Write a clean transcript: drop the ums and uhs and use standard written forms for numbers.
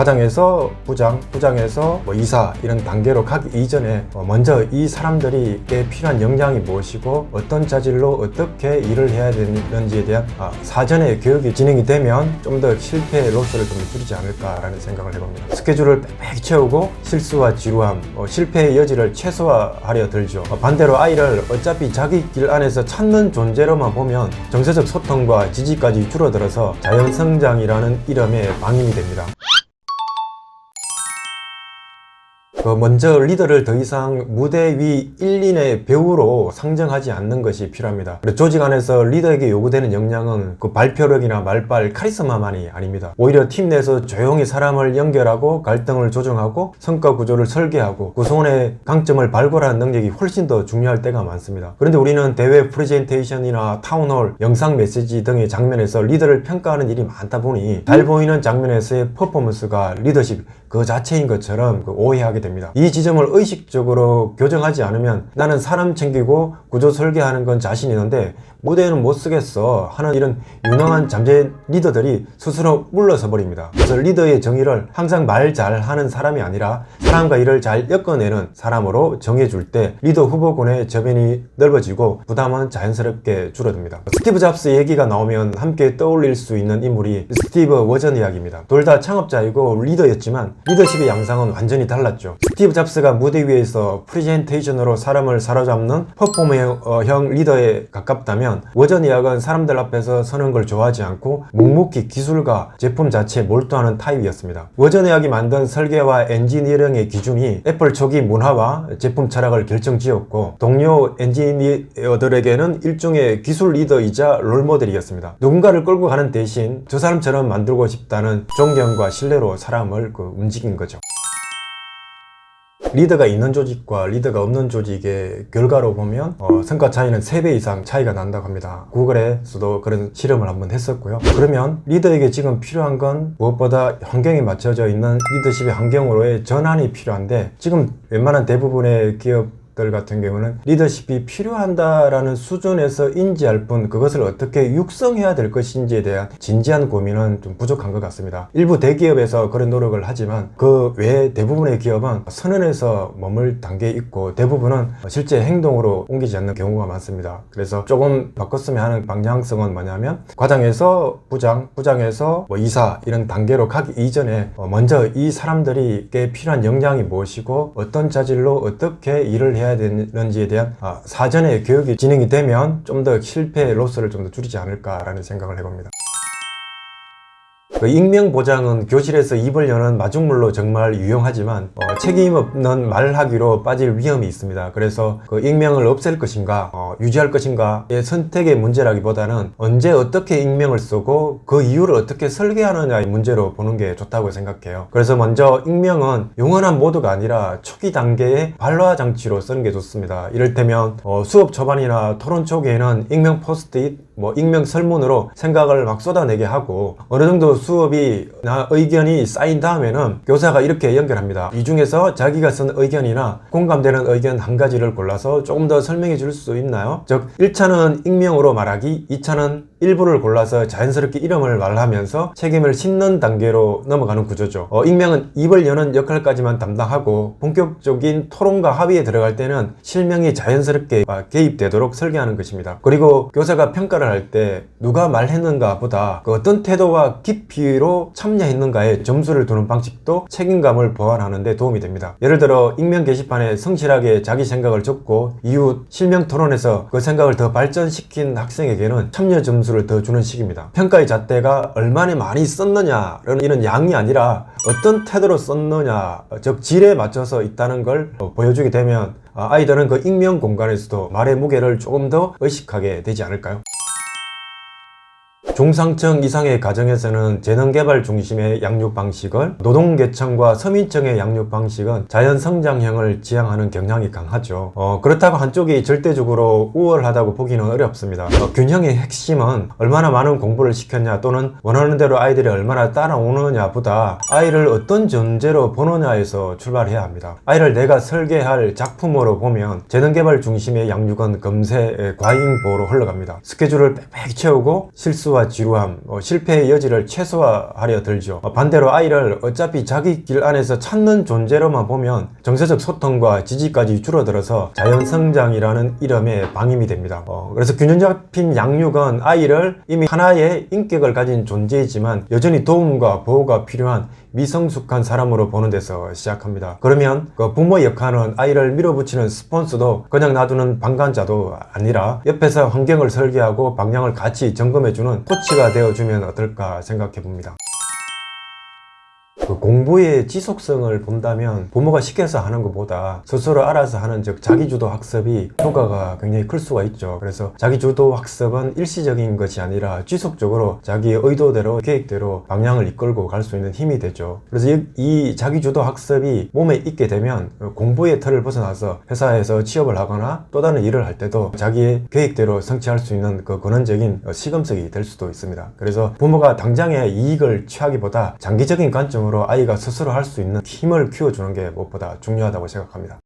과장에서 부장, 부장에서 이사 이런 단계로 가기 이전에 먼저 이 사람들에게 필요한 역량이 무엇이고 어떤 자질로 어떻게 일을 해야 되는지에 대한 사전에 교육이 진행이 되면 좀 더 실패의 로스를 좀 줄이지 않을까라는 생각을 해봅니다. 스케줄을 빽빽 채우고 실수와 지루함, 실패의 여지를 최소화하려 들죠. 반대로 아이를 어차피 자기 길 안에서 찾는 존재로만 보면 정서적 소통과 지지까지 줄어들어서 자연성장이라는 이름에 방임이 됩니다. 먼저 리더를 더 이상 무대 위 1, 2의 배우로 상정하지 않는 것이 필요합니다. 조직 안에서 리더에게 요구되는 역량은 그 발표력이나 말빨, 카리스마만이 아닙니다. 오히려 팀 내에서 조용히 사람을 연결하고 갈등을 조정하고 성과 구조를 설계하고 구성원의 강점을 발굴하는 능력이 훨씬 더 중요할 때가 많습니다. 그런데 우리는 대회 프레젠테이션이나 타운홀, 영상 메시지 등의 장면에서 리더를 평가하는 일이 많다 보니 잘 보이는 장면에서의 퍼포먼스가 리더십 그 자체인 것처럼 오해하게 됩니다. 이 지점을 의식적으로 교정하지 않으면 나는 사람 챙기고 구조 설계하는 건 자신 있는데 무대에는 못 쓰겠어 하는 이런 유능한 잠재 리더들이 스스로 물러서 버립니다. 그래서 리더의 정의를 항상 말 잘하는 사람이 아니라 사람과 일을 잘 엮어내는 사람으로 정해줄 때 리더 후보군의 저변이 넓어지고 부담은 자연스럽게 줄어듭니다. 스티브 잡스 얘기가 나오면 함께 떠올릴 수 있는 인물이 스티브 워저니악입니다. 둘 다 창업자이고 리더였지만 리더십의 양상은 완전히 달랐죠. 스티브 잡스가 무대 위에서 프레젠테이션으로 사람을 사로잡는 퍼포머형 리더에 가깝다면 워저니악은 사람들 앞에서 서는 걸 좋아하지 않고 묵묵히 기술과 제품 자체에 몰두하는 타입이었습니다. 워저니악이 만든 설계와 엔지니어링의 기준이 애플 초기 문화와 제품 철학을 결정지었고 동료 엔지니어들에게는 일종의 기술 리더이자 롤모델이었습니다. 누군가를 끌고 가는 대신 저 사람처럼 만들고 싶다는 존경과 신뢰로 사람을 움직인 거죠. 리더가 있는 조직과 리더가 없는 조직의 결과로 보면 성과 차이는 3배 이상 차이가 난다고 합니다. 구글에서도 그런 실험을 한번 했었고요. 그러면 리더에게 지금 필요한 건 무엇보다 환경에 맞춰져 있는 리더십의 환경으로의 전환이 필요한데 지금 웬만한 대부분의 기업 같은 경우는 리더십이 필요한다라는 수준에서 인지할 뿐 그것을 어떻게 육성해야 될 것인지에 대한 진지한 고민은 좀 부족한 것 같습니다. 일부 대기업에서 그런 노력을 하지만 그 외 대부분의 기업은 선언에서 머물 단계에 있고 대부분은 실제 행동으로 옮기지 않는 경우가 많습니다. 그래서 조금 바꿨으면 하는 방향성은 뭐냐면 과장에서 부장, 부장에서 이사 이런 단계로 가기 이전에 먼저 이 사람들에게 필요한 역량이 무엇이고 어떤 자질로 어떻게 일을 해야 되는지에 대한 사전에 교육이 진행이 되면 좀 더 실패의 로스를 좀 더 줄이지 않을까라는 생각을 해봅니다. 익명 보장은 교실에서 입을 여는 마중물로 정말 유용하지만 책임 없는 말하기로 빠질 위험이 있습니다. 그래서 익명을 없앨 것인가 유지할 것인가의 선택의 문제라기보다는 언제 어떻게 익명을 쓰고 그 이유를 어떻게 설계하느냐의 문제로 보는 게 좋다고 생각해요. 그래서 먼저 익명은 영원한 모드가 아니라 초기 단계의 발화 장치로 쓰는 게 좋습니다. 이를테면 수업 초반이나 토론 초기에는 익명 포스트잇, 익명 설문으로 생각을 막 쏟아내게 하고 어느 정도 수업이나 의견이 쌓인 다음에는 교사가 이렇게 연결합니다. 이 중에서 자기가 쓴 의견이나 공감되는 의견 한 가지를 골라서 조금 더 설명해 줄 수 있나요? 즉 1차는 익명으로 말하기, 2차는 일부를 골라서 자연스럽게 이름을 말하면서 책임을 싣는 단계로 넘어가는 구조죠. 익명은 입을 여는 역할까지만 담당하고 본격적인 토론과 합의에 들어갈 때는 실명이 자연스럽게 개입되도록 설계하는 것입니다. 그리고 교사가 평가를 할 때 누가 말했는가 보다 그 어떤 태도와 깊이로 참여했는가에 점수를 두는 방식도 책임감을 보완하는 데 도움이 됩니다. 예를 들어 익명 게시판에 성실하게 자기 생각을 적고 이후 실명 토론에서 그 생각을 더 발전시킨 학생에게는 참여 점수를 더 주는 식입니다. 평가의 잣대가 얼마나 많이 썼느냐라는 이런 양이 아니라 어떤 태도로 썼느냐, 즉 질에 맞춰서 있다는 걸 보여주게 되면 아이들은 그 익명 공간에서도 말의 무게를 조금 더 의식하게 되지 않을까요? 중상층 이상의 가정에서는 재능개발 중심의 양육 방식을, 노동계층과 서민층의 양육 방식은 자연성장형을 지향하는 경향이 강하죠. 그렇다고 한쪽이 절대적으로 우월하다고 보기는 어렵습니다. 균형의 핵심은 얼마나 많은 공부를 시켰냐 또는 원하는 대로 아이들이 얼마나 따라오느냐 보다 아이를 어떤 존재로 보느냐에서 출발해야 합니다. 아이를 내가 설계할 작품으로 보면 재능개발 중심의 양육은 금세 과잉보로 흘러갑니다. 스케줄을 빽빽 채우고 실수와 지루함, 실패의 여지를 최소화하려 들죠. 반대로 아이를 어차피 자기 길 안에서 찾는 존재로만 보면 정서적 소통과 지지까지 줄어들어서 자연성장이라는 이름에 방임이 됩니다. 그래서 균형 잡힌 양육은 아이를 이미 하나의 인격을 가진 존재이지만 여전히 도움과 보호가 필요한 미성숙한 사람으로 보는 데서 시작합니다. 그러면 그 부모의 역할은 아이를 밀어붙이는 스폰서도 그냥 놔두는 방관자도 아니라 옆에서 환경을 설계하고 방향을 같이 점검해주는 코치가 되어주면 어떨까 생각해 봅니다. 그 공부의 지속성을 본다면 부모가 시켜서 하는 것보다 스스로 알아서 하는 즉 자기주도 학습이 효과가 굉장히 클 수가 있죠. 그래서 자기주도 학습은 일시적인 것이 아니라 지속적으로 자기의 의도대로 계획대로 방향을 이끌고 갈 수 있는 힘이 되죠. 그래서 이 자기주도 학습이 몸에 있게 되면 공부의 틀을 벗어나서 회사에서 취업을 하거나 또 다른 일을 할 때도 자기의 계획대로 성취할 수 있는 그 근원적인 시금석이 될 수도 있습니다. 그래서 부모가 당장의 이익을 취하기보다 장기적인 관점으로 아이가 스스로 할 수 있는 힘을 키워주는 게 무엇보다 중요하다고 생각합니다.